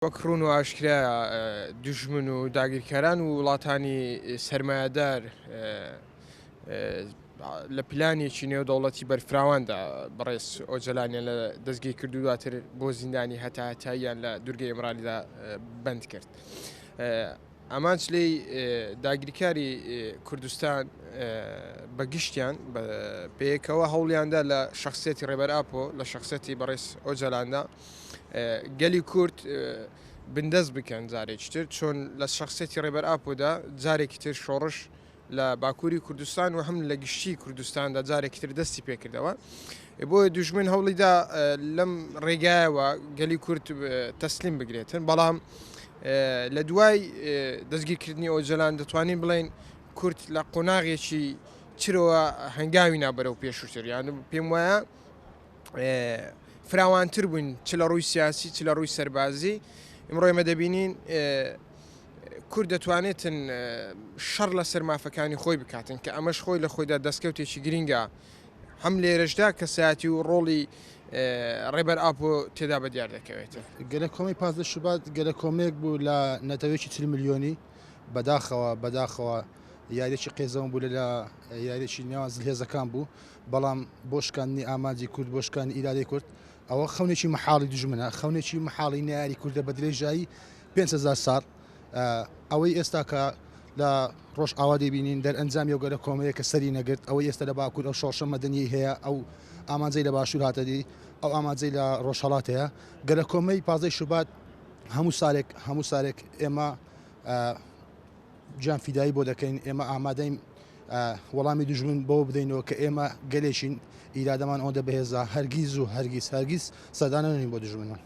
وەک ڕوون و ئاشکرایە دوژمن و داگیرکاران و وڵاتانی سەرمایەدار لە پلانێکی نێودەوڵەتی بەرفراواندا بەڕێز ئۆجەلانیان لە دەستگیر کرد و دواتر بۆ زیندانی هەتاییان لە دوورگەی ئەمرانیدا بەند کرد. ئەمانچ لێی داگیرکاری کوردستان بە گشتیان پێیەکەوە هەوڵیاندا لە شخصێتی ڕێبەر ئاپۆ لە شخصەتی بەڕێز ئۆجەلاندا گەلی کورد بندەست بکەن جارێکی تر چۆن لە شخصێتی ڕێبەر ئاپۆدا جارێکی تر شۆڕش لە باکووری کوردستان و هەم لە گشتی کوردستاندا جارێکی تر دەستی پێکردەوە. بۆیە دوژمن هەوڵیدا لەم ڕێگایەوە گەلی کورد تەسلیم بگرێتن، بەڵام لە دوای دەستگیرکردنی ئۆجەلان دەتوانین بڵێن کورد لە قۆناغێکی چرەوە هەنگاوی نابەرەو پێشووتر، یان پێم وایە فراوانتر بووین چ لە ڕووی سیاسی چ لە ڕووی سەربازی. ئمڕۆ ئێمە دەبینین کورد دەتوانێتن شەڕ لە سەرمافەکانی خۆی بکاتن کە ئەمەش خۆی لە خۆیدا دەستکەوتێکی گرینگە هەم لێرەشدا کەسایەتی و ڕۆڵی ڕێبەر ئاپۆ تێدا بەدیار دەکەوێتە. گەلە کۆمی 15 شوبات گەلە کۆمێک بوو لە نەتەوەیەکی 40 میلیۆنی بەداخەوە یاریێکی قێزەوە بوو لە یاریێکی نێوان زلهێزەکان بوو، بەڵام بۆشکانی ئاماجی کورد بۆشکانی ئیرادەی کورد ئەوە خەونێکی مەحاڵی دوژمنە، خەونێکی مەحاڵی نەیاری کوردە بە درێژایی 5,000 ساڵ. ئەوەی ئێستا کە لە ڕۆژ ئاوا دەبینین دەرئەنجامی ئەو گەلە کۆمەیە کە سەری نەگرت، ئەوەی ئێستا لە باکوور ئەو شۆڕشە مەدەنیی هەیە، ئەو ئامانجەی لە باشوور هاتەدی، ئەو ئامانجەی لە ڕۆژهەڵات هەیە. گەلە کۆمەی 15 شوبات هەموو سارێک ئێمە گیان فیدایی بۆ دەکەین، ئێمە ئامادەین وەڵامی دوژمن بۆ بدەینەوە کە ئێمە گەلێکین ئیرادەمان ئەوەندە بەهێزە هەرگیز سەردانە نین بۆ دوژمنمان.